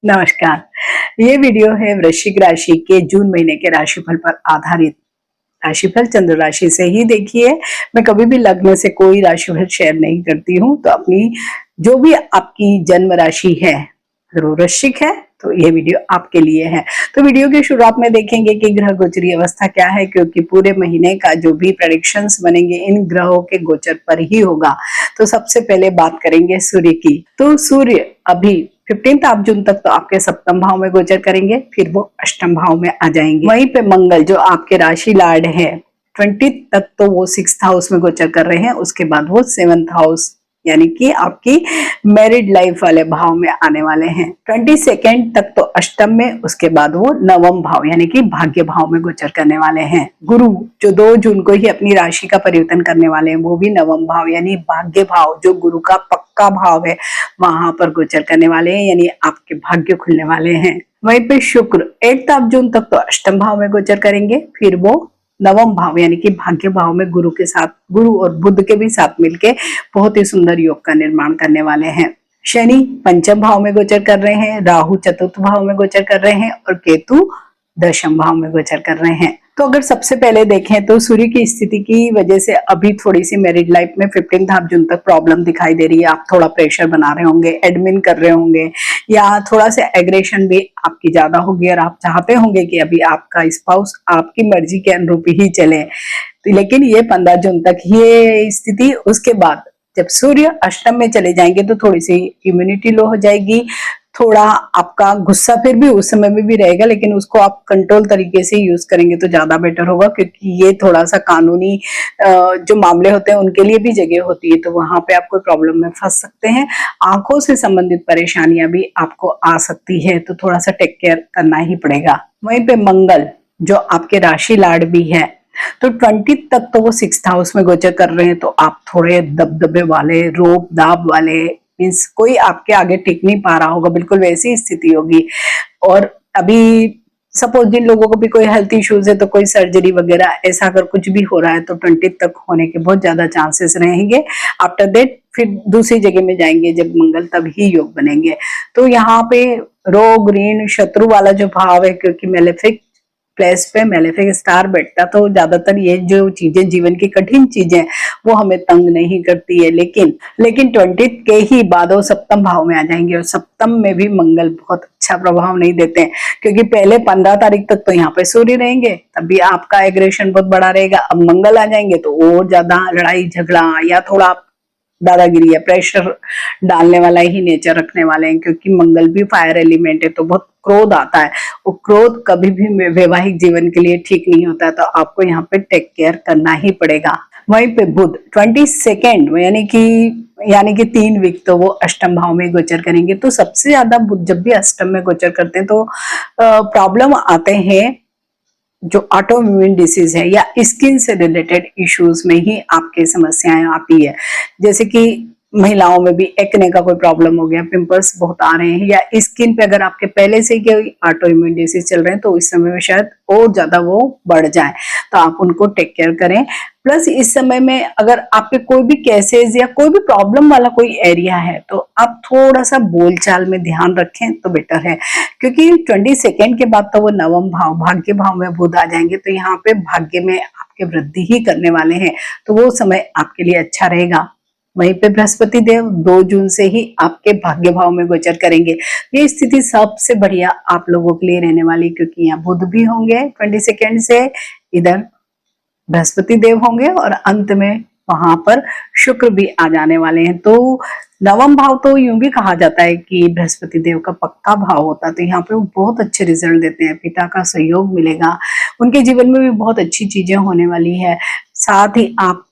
नमस्कार। ये वीडियो है वृश्चिक राशि के जून महीने के राशिफल पर आधारित। राशिफल चंद्र राशि से ही देखिए। मैं कभी भी लग्न से कोई राशिफल शेयर नहीं करती हूँ, तो अपनी जो भी आपकी जन्म राशि है, अगर वो वृश्चिक है तो ये वीडियो आपके लिए है। तो वीडियो की शुरुआत में देखेंगे कि ग्रह गोचरी अवस्था क्या है, क्योंकि पूरे महीने का जो भी प्रेडिक्शंस बनेंगे इन ग्रहों के गोचर पर ही होगा। तो सबसे पहले बात करेंगे सूर्य की। तो सूर्य अभी 15 जून तक तो आपके सप्तम भाव में गोचर करेंगे, फिर वो अष्टम भाव में आ जाएंगे। वहीं पे मंगल जो आपके राशि लार्ड है 20 तक तो वो 6th हाउस में गोचर कर रहे हैं, उसके बाद वो 7th हाउस यानी कि आपकी मैरिड लाइफ वाले भाव में आने वाले हैं। 22 तक तो अष्टम में, उसके बाद वो नवम भाव यानी कि भाग्य भाव में गोचर करने वाले हैं। गुरु जो 2 जून को ही अपनी राशि का परिवर्तन करने वाले हैं, वो भी नवम भाव यानी भाग्य भाव जो गुरु का पक्का भाव है वहां पर गोचर करने वाले हैं, यानी आपके भाग्य खुलने वाले हैं। वहीं पे शुक्र 8 जून तक तो अष्टम भाव में गोचर करेंगे, फिर वो नवम भाव यानी कि भाग्य भाव में गुरु के साथ, गुरु और बुध के भी साथ मिलके बहुत ही सुंदर योग का निर्माण करने वाले हैं। शनि पंचम भाव में गोचर कर रहे हैं, राहु चतुर्थ भाव में गोचर कर रहे हैं और केतु दशम भाव में गोचर कर रहे हैं। तो अगर सबसे पहले देखें तो सूर्य की स्थिति की वजह से अभी थोड़ी सी मैरिड लाइफ में 15 जून तक प्रॉब्लम दिखाई दे रही है। आप थोड़ा प्रेशर बना रहे होंगे, एडमिन कर रहे होंगे, या थोड़ा सा एग्रेशन भी आपकी ज्यादा होगी और आप चाहते होंगे कि अभी आपका स्पाउस आपकी मर्जी के अनुरूप ही चले। तो लेकिन ये 15 जून तक ये स्थिति, उसके बाद जब सूर्य अष्टम में चले जाएंगे तो थोड़ी सी इम्यूनिटी लो हो जाएगी, थोड़ा आपका गुस्सा फिर भी उस समय में भी रहेगा, लेकिन उसको आप कंट्रोल तरीके से यूज करेंगे तो ज्यादा बेटर होगा, क्योंकि ये थोड़ा सा कानूनी जो मामले होते हैं उनके लिए भी जगह होती है, तो वहां पे आप कोई प्रॉब्लम में फंस सकते हैं। आंखों से संबंधित परेशानियां भी आपको आ सकती है, तो थोड़ा सा टेक केयर करना ही पड़ेगा। वहीं पे मंगल जो आपके राशि लाड़ भी है, तो 20 तक तो वो 6th हाउस में गोचर कर रहे हैं, तो आप थोड़े दबदबे वाले, रोब दाब वाले, मीन्स कोई आपके आगे टिक नहीं पा रहा होगा, बिल्कुल वैसी स्थिति होगी। और अभी सपोज जिन लोगों को भी कोई हेल्थ इश्यूज है, तो कोई सर्जरी वगैरह ऐसा अगर कुछ भी हो रहा है तो 20 तक होने के बहुत ज्यादा चांसेस रहेंगे। आफ्टर दैट फिर दूसरी जगह में जाएंगे जब मंगल, तब ही योग बनेंगे। तो यहाँ पे रोग ऋण शत्रु वाला जो भाव है, क्योंकि मेलेफिक प्लेस पे मेलेफिक स्टार बैठता, तो ज्यादातर ये जो चीजें जीवन की कठिन चीजें वो हमें तंग नहीं करती है। लेकिन 20 के ही बाद वो सप्तम भाव में आ जाएंगे, और सप्तम में भी मंगल बहुत अच्छा प्रभाव नहीं देते हैं, क्योंकि पहले 15 तारीख तक तो यहाँ पे सूर्य रहेंगे, तभी आपका एग्रेशन बहुत बड़ा रहेगा। अब मंगल आ जाएंगे तो और ज्यादा लड़ाई झगड़ा या थोड़ा दादागिरी या प्रेशर डालने वाला ही नेचर रखने वाले हैं, क्योंकि मंगल भी फायर एलिमेंट है, तो बहुत क्रोध आता है। वो क्रोध कभी भी वैवाहिक जीवन के लिए ठीक नहीं होता है, तो आपको यहाँ पे टेक केयर करना ही पड़ेगा। वहीं पे बुध 22 यानी कि 3 वीक तो वो अष्टम भाव में गोचर करेंगे। तो सबसे ज्यादा बुध जब भी अष्टम में गोचर करते हैं तो प्रॉब्लम आते हैं जो ऑटो इम्यून डिसीज है या स्किन से रिलेटेड इश्यूज में ही आपके समस्याएं आती है। जैसे कि महिलाओं में भी एक्ने का कोई प्रॉब्लम हो गया, पिंपल्स बहुत आ रहे हैं, या स्किन पे अगर आपके पहले से ही कोई ऑटो इम्यून डिसीज चल रहे हैं तो इस समय में शायद और ज्यादा वो बढ़ जाए, तो आप उनको टेक केयर करें। प्लस इस समय में अगर आपके कोई भी केसेस या कोई भी प्रॉब्लम वाला कोई एरिया है, तो आप थोड़ा सा बोलचाल में ध्यान रखें तो बेटर है, क्योंकि 22 के बाद तो वो नवम भाव भाग्य भाव में बुध आ जाएंगे, तो यहाँ पे भाग्य में आपके वृद्धि ही करने वाले हैं, तो वो समय आपके लिए अच्छा रहेगा। वहीं पे बृहस्पति देव 2 जून से ही आपके भाग्य भाव में गोचर करेंगे। ये स्थिति सबसे बढ़िया आप लोगों के लिए रहने वाली, क्योंकि यहाँ बुध भी होंगे 22 से, इधर बृहस्पति देव होंगे और अंत में वहां पर शुक्र भी आ जाने वाले हैं। तो नवम भाव तो यूं भी कहा जाता है कि बृहस्पति देव का पक्का भाव होता है, तो यहाँ पे वो बहुत अच्छे रिजल्ट देते हैं। पिता का सहयोग मिलेगा, उनके जीवन में भी बहुत अच्छी चीजें होने वाली है। साथ ही आपकी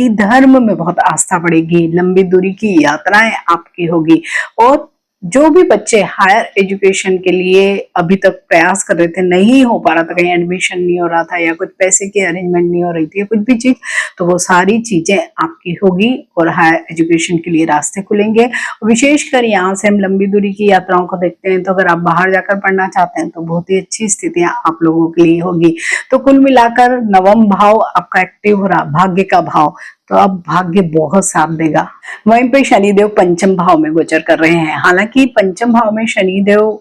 धर्म में बहुत आस्था बढ़ेगी, लंबी दूरी की यात्राएं आपकी होगी, और जो भी बच्चे हायर एजुकेशन के लिए अभी तक प्रयास कर रहे थे, नहीं हो पा रहा था, कहीं एडमिशन नहीं हो रहा था या कुछ पैसे की अरेंजमेंट नहीं हो रही थी, कुछ भी चीज, तो वो सारी चीजें आपकी होगी और हायर एजुकेशन के लिए रास्ते खुलेंगे। विशेषकर यहाँ से हम लंबी दूरी की यात्राओं को देखते हैं, तो अगर आप बाहर जाकर पढ़ना चाहते हैं तो बहुत ही अच्छी स्थितियां आप लोगों के लिए होगी। तो कुल मिलाकर नवम भाव आपका एक्टिव हो रहा, भाग्य का भाव, तो अब भाग्य बहुत साथ देगा। वहीं पे शनिदेव पंचम भाव में गोचर कर रहे हैं। हालांकि पंचम भाव में शनिदेव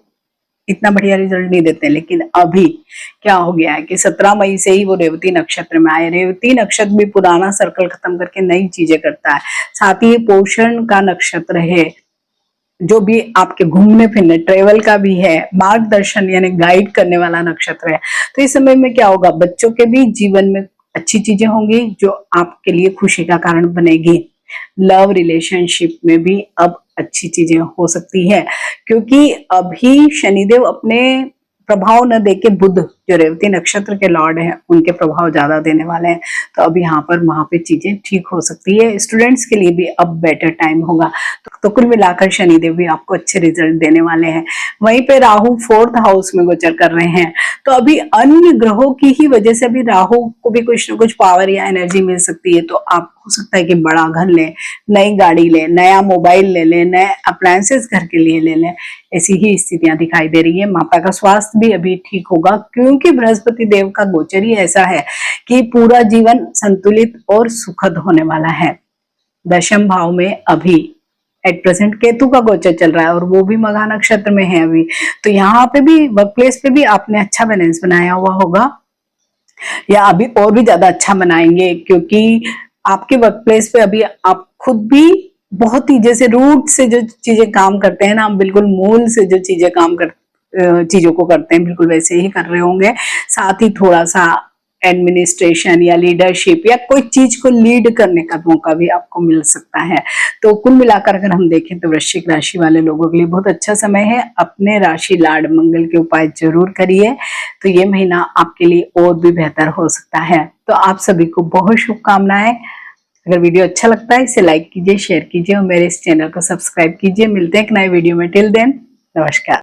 इतना बढ़िया रिजल्ट नहीं देते। लेकिन अभी क्या हो गया है कि 17 मई से ही वो रेवती नक्षत्र में आए। रेवती नक्षत्र भी पुराना सर्कल खत्म करके नई चीजें करता है। साथ ही पोषण का नक्षत्र है, जो भी आपके घूमने फिरने ट्रेवल का भी है, मार्गदर्शन यानी गाइड करने वाला नक्षत्र है। तो इस समय में क्या होगा, बच्चों के भी जीवन में अच्छी चीजें होंगी जो आपके लिए खुशी का कारण बनेगी। लव रिलेशनशिप में भी अब अच्छी चीजें हो सकती है, क्योंकि अभी शनिदेव अपने प्रभाव न देके बुध जो रेवती नक्षत्र के लॉर्ड हैं उनके प्रभाव ज्यादा देने वाले हैं। तो अब यहाँ पर वहां पे चीजें ठीक हो सकती है। स्टूडेंट्स के लिए भी अब बेटर टाइम होगा। तो कुल मिलाकर शनिदेव भी आपको अच्छे रिजल्ट देने वाले हैं। वहीं पे राहु 4th हाउस में गोचर कर रहे हैं। तो अभी अन्य ग्रहों की ही वजह से अभी राहु को भी कुछ न कुछ पावर या एनर्जी मिल सकती है। तो आप हो सकता है कि बड़ा घर लें, नई गाड़ी लें, नया मोबाइल ले लें, नए अप्लायंसेस घर के लिए ले लें। ऐसी ही स्थितियां दिखाई दे रही है। माता का स्वास्थ्य भी अभी ठीक होगा, क्योंकि बृहस्पति देव का गोचर ही ऐसा है कि पूरा जीवन संतुलित और सुखद होने वाला है। दशम भाव में अभी एट प्रेजेंट केतु का गोचर चल रहा है और वो भी मघा नक्षत्र में है अभी। तो यहाँ पे भी वर्क प्लेस पे भी आपने अच्छा बैलेंस बनाया हुआ होगा, या अभी और भी ज्यादा अच्छा बनाएंगे, क्योंकि आपके वर्क प्लेस पे अभी आप खुद भी बहुत ही जैसे रूट से जो चीजें काम करते हैं ना, हम बिल्कुल मूल से जो चीजों को करते हैं बिल्कुल वैसे ही कर रहे होंगे। साथ ही थोड़ा सा एडमिनिस्ट्रेशन या लीडरशिप या कोई चीज को लीड करने का मौका भी आपको मिल सकता है। तो कुल मिलाकर अगर हम देखें तो वृश्चिक राशि वाले लोगों के लिए बहुत अच्छा समय है। अपने राशि लार्ड मंगल के उपाय जरूर करिए, तो ये महीना आपके लिए और भी बेहतर हो सकता है। तो आप सभी को बहुत शुभकामनाएं। अगर वीडियो अच्छा लगता है इसे लाइक कीजिए, शेयर कीजिए और मेरे इस चैनल को सब्सक्राइब कीजिए। मिलते हैं एक नए वीडियो में। टिल देन नमस्कार।